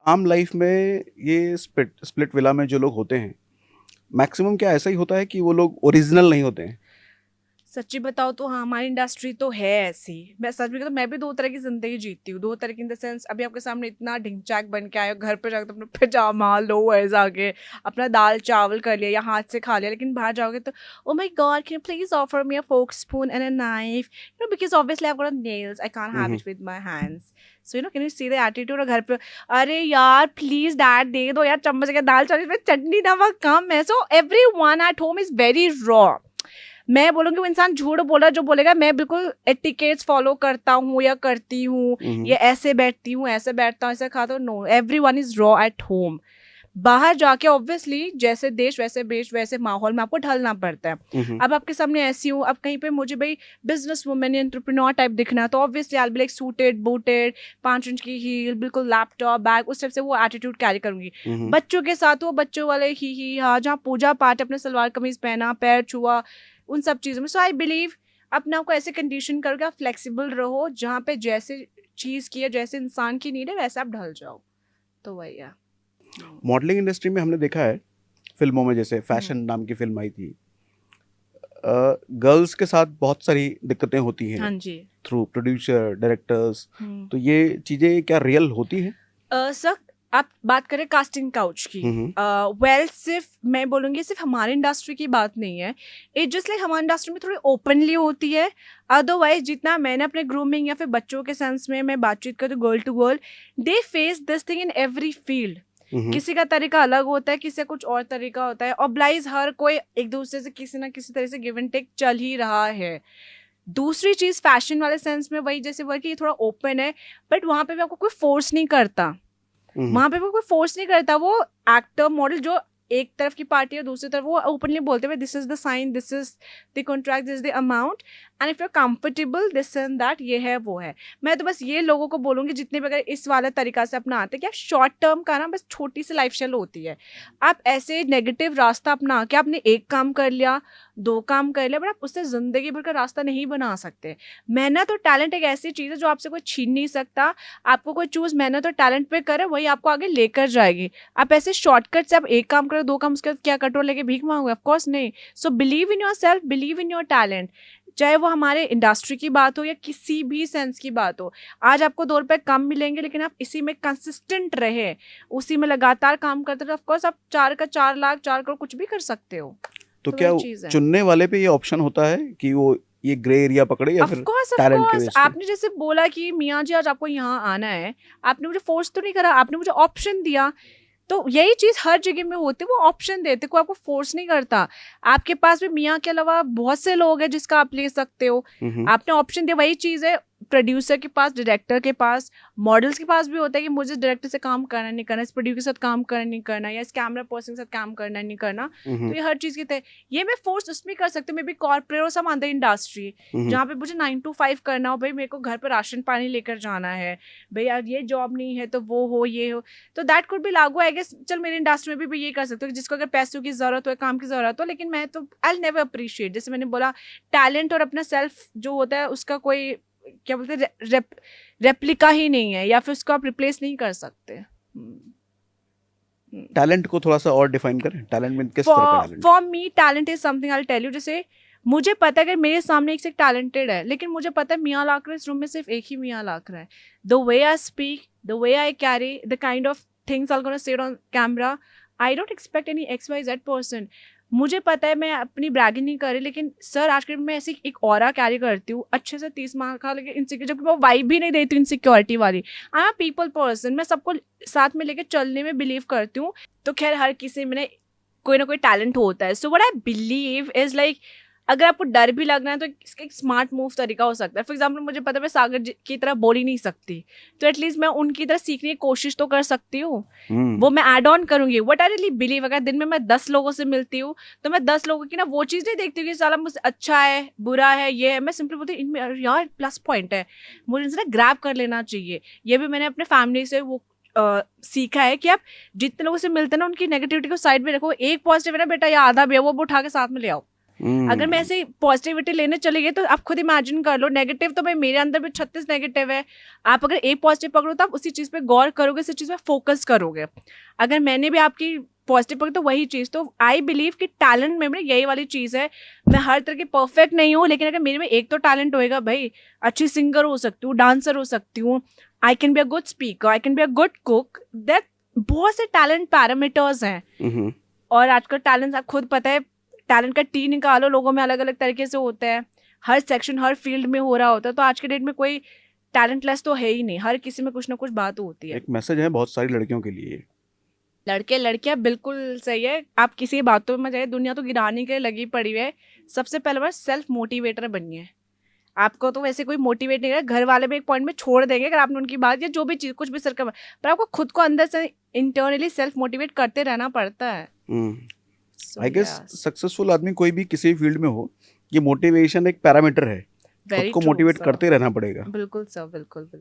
आम लाइफ में ये स्प्लिट विला में जो लोग होते हैं, मैक्सिमम क्या ऐसा ही होता है कि वो लोग ओरिजिनल नहीं होते हैं? सच्ची बताओ तो हाँ, हमारी इंडस्ट्री तो है ऐसी। मैं सच में तो मैं भी दो तरह की जिंदगी जीती हूँ। दो तरह की इन द सेंस, अभी आपके सामने इतना ढिंचाक बन के आया, घर पे जाकर तो अपना पजामा लोअर्स आके अपना दाल चावल कर लिया या हाथ से खा लिया, लेकिन बाहर जाओगे तो oh my god, can you please offer me a fork spoon and a knife, you know, because obviously I have got nails, I can't have hmm. It with my hands. So you know, can you see the attitude. और घर पे अरे यार please dad दे दो यार चम्मच के दाल चावल में चटनी नमक कम है। So every one at home is very raw. मैं बोलूँगी वो इंसान झूठ बोल रहा है जो बोलेगा मैं बिल्कुल एटिकेट्स फॉलो करता हूँ या करती हूँ, हम्म। या ऐसे बैठती हूँ, ऐसे बैठता हूँ, ऐसे खाता हूँ। No, every one is raw at home. बाहर जाके ऑब्वियसली जैसे देश वैसे बेश वैसे माहौल में आपको ढलना पड़ता है। हम्म। अब आपके सामने ऐसी हूँ, अब कहीं पे मुझे भाई बिजनेस वुमेन या एंटरप्रेन्योर टाइप दिखना है तो obviously I will be like suited booted, 5 inch की हील, बिल्कुल लैपटॉप बैग, उस टाइप से वो एटीट्यूड कैरी करूंगी। हम्म। बच्चों के साथ वो बच्चों वाले ही हाँ, जहाँ पूजा पाठ अपने सलवार कमीज पहना, पैर छुआ, उन सब चीज़ों में। सो आई बिलीव अपने आप को ऐसे कंडीशन करके आप फ्लेक्सिबल रहो, जहाँ पे जैसे चीज़ की है, जैसे इंसान की नीड है वैसे आप ढल जाओ। तो वही है। मॉडलिंग इंडस्ट्री में हमने देखा है, फिल्मों में जैसे हम्म, फैशन नाम की फिल्म आई थी, गर्ल्स के साथ बहुत सारी दिक्कतें होती हैं हाँ जी। Through producer directors. हम्म। तो ये चीज़ें क्या रियल होती हैं? सर, आप बात करें कास्टिंग काउच की, हम्म। वेल सिर्फ मैं बोलूँगी सिर्फ हमारी इंडस्ट्री की बात नहीं है। इट जस्ट लाइक हमारी इंडस्ट्री में थोड़ी ओपनली होती है। अदरवाइज जितना मैंने अपने ग्रूमिंग या फिर बच्चों के सेंस में मैं बातचीत करती हूँ girl to girl, they face this thing in every field. Hmm. किसी का तरीका अलग होता है, किसी का कुछ और तरीका होता है। ऑब्लाइज हर कोई एक दूसरे से किसी ना किसी तरह से गिव एंड टेक चल ही रहा है। दूसरी चीज फैशन वाले सेंस में वही जैसे वर्क ये थोड़ा ओपन है, बट वहां पे भी आपको कोई फोर्स नहीं करता। हम्म। वहां पे वो कोई फोर्स नहीं करता। वो एक्टर मॉडल जो एक तरफ की पार्टी है दूसरी तरफ, वो ओपनली बोलते हुए this is the sign, this is the contract, this is the amount, and if you are comfortable this and that, ये है वो है। मैं तो बस ये लोगों को बोलूंगी जितने भी अगर इस वाले तरीका से अपनाते कि आप शॉर्ट टर्म का ना बस छोटी सी लाइफ स्टाइल होती है। आप ऐसे नेगेटिव रास्ता अपना के आपने एक काम कर लिया, दो काम कर लिया, बट आप उससे जिंदगी भर का रास्ता नहीं बना सकते। मेहनत और टैलेंट एक ऐसी चीज है जो आपसे कोई छीन नहीं सकता। आपको कोई चूज मेहनत और टैलेंट पे करे वही आपको आगे लेकर जाएगी। आप ऐसे शॉर्टकट से आप एक काम करो, दो काम, उसके बाद क्या कटोरा लेके भीख मांगोगे? ऑफ कोर्स नहीं। So believe in your self, believe in your talent. चाहे वो हमारे इंडस्ट्री की बात हो या किसी भी सेंस की बात हो। आज आपको 2 रुपए कम मिलेंगे, लेकिन आप इसी में कंसिस्टेंट रहे, उसी में लगातार काम करते रहे, ऑफ कोर्स आप 4 का 4 लाख 4 करोड़ कुछ भी कर सकते हो। तो तो क्या वही चीज है। चुनने वाले पे ये ऑप्शन होता है कि वो ये ग्रे एरिया पकड़े या ऑफ फिर कोर्स ऑफ टैलेंट के कोर्स, बेस पे? आपने जैसे बोला कि मियाँ जी आज आपको यहाँ आना है, आपने मुझे फोर्स तो नहीं करा, आपने मुझे ऑप्शन दिया। तो यही चीज हर जगह में होती है, वो ऑप्शन देते, कोई आपको फोर्स नहीं करता। आपके पास भी मियाँ के अलावा बहुत से लोग हैं जिसका आप ले सकते हो। हम्म। आपने ऑप्शन दिया, वही चीज है प्रोड्यूसर के पास, डायरेक्टर के पास, मॉडल्स के पास भी होता है कि मुझे डायरेक्टर से काम करना नहीं करना, इस प्रोड्यूसर के साथ काम करना नहीं करना, या इस कैमरा पर्सन के साथ काम करना नहीं करना। तो हम्म। ये हर चीज की तय, ये मैं फोर्स उसमें कर सकती हूँ, मे बी कॉर्पोरेट और सम अदर इंडस्ट्री, हम्म। जहाँ पे मुझे 9 to 5 करना हो, भाई मेरे को घर पर राशन पानी लेकर जाना है, भाई यार ये जॉब नहीं है तो वो हो ये हो, तो दैट कुड भी लागू। आई गेस चल मेरी इंडस्ट्री में भी ये कर सकते हो जिसको अगर पैसों की जरूरत हो, काम की जरूरत हो, लेकिन मैं तो आई नेवर अप्रिशिएट, जैसे मैंने बोला, टैलेंट और अपना सेल्फ जो होता है उसका कोई क्या बोलते हैं रेप्लिका ही नहीं है, या फिर उसको आप रिप्लेस नहीं कर सकते। टैलेंट को थोड़ा सा और डिफाइन करें, टैलेंट में किस तरह का for talent? For me talent is something, I tell you, जैसे मुझे पता है अगर मेरे सामने एक से टैलेंटेड है, लेकिन मुझे पता है मियाँ लाकरा इस रूम में सिर्फ एक ही मियाँ लाकरा है। The way I speak, the way I carry, the kind of things I am gonna say on camera, I don't expect any XYZ person. मुझे पता है, मैं अपनी ब्रैगिंग नहीं कर रही, लेकिन सर आज के मैं ऐसी एक ऑरा कैरी करती हूँ अच्छे से 30 मार्क का, लेकिन इनसिक्योर जबकि मैं वाइब भी नहीं देती हूँ इनसिक्योरिटी वाली। I am a people person, मैं सबको साथ में लेकर चलने में बिलीव करती हूँ। तो खैर हर किसी में कोई ना कोई टैलेंट होता है। So what I believe is like, अगर आपको डर भी लगना है तो इसका एक स्मार्ट मूव तरीका हो सकता है। फॉर एग्जाम्पल मुझे पता है मैं सागर की तरह बोल ही नहीं सकती, तो एटलीस्ट मैं उनकी तरह सीखने की कोशिश तो कर सकती हूँ। वो मैं ऐड ऑन करूंगी। व्हाट आई रियली बिलीव, अगर दिन में मैं 10 लोगों से मिलती हूँ तो मैं 10 लोगों की ना वो चीज़ नहीं देखती हूँ कि साला मुझसे अच्छा है बुरा है ये है, मैं सिंपली बोलती हूँ इनमें यार प्लस पॉइंट है, मुझे इनसे ना ग्रैब कर लेना चाहिए। ये भी मैंने अपने फैमिली से वो सीखा है कि आप जितने लोगों से मिलते हैं ना उनकी नेगेटिविटी को साइड में रखो, एक पॉजिटिव है ना बेटा या आधा भी है वो उठा के साथ में ले आओ। अगर मैं ऐसे पॉजिटिविटी लेने चली गई तो आप खुद इमेजिन कर लो, नेगेटिव तो भाई मेरे अंदर भी 36 नेगेटिव है। आप अगर एक पॉजिटिव पकड़ो तो आप उसी चीज़ पे गौर करोगे, उसी चीज़ पे फोकस करोगे। अगर मैंने भी आपकी पॉजिटिव पकड़ी तो वही चीज़, तो आई बिलीव कि टैलेंट में यही वाली चीज़ है। मैं हर तरह की परफेक्ट नहीं हूँ, लेकिन अगर मेरे में एक तो टैलेंट होएगा भाई, अच्छी सिंगर हो सकती हूँ, डांसर हो सकती हूँ, I can be a good speaker, I can be a good cook, that बहुत से टैलेंट पैरामीटर्स हैं। और आजकल टैलेंट आप खुद पता है, टैलेंट का टी निकालो, लोगों में अलग अलग तरीके से होता है, हर सेक्शन हर फील्ड में हो रहा होता है। तो आज के डेट में कोई टैलेंटलेस तो है ही नहीं, हर किसी में कुछ ना कुछ बात होती है। एक मैसेज है बहुत सारी लड़कियों के लिए। लड़के लड़कियां बिल्कुल सही है, आप किसी बातों में जाइए, दुनिया तो गिराने के लिए लगी पड़ी हुई है। सबसे पहले बार सेल्फ मोटिवेटर बनिए। आपको तो वैसे कोई मोटिवेट नहीं करेगा, घर वाले भी एक पॉइंट में छोड़ देंगे अगर आपने उनकी बात या जो भी चीज़ कुछ भी सरकम, पर आपको खुद को अंदर से इंटरनली सेल्फ मोटिवेट करते रहना पड़ता है। आई गेस सक्सेसफुल आदमी कोई भी किसी फील्ड में हो, ये मोटिवेशन एक पैरामीटर है, खुद को मोटिवेट करते रहना पड़ेगा। बिल्कुल सर, बिल्कुल बिल्कुल।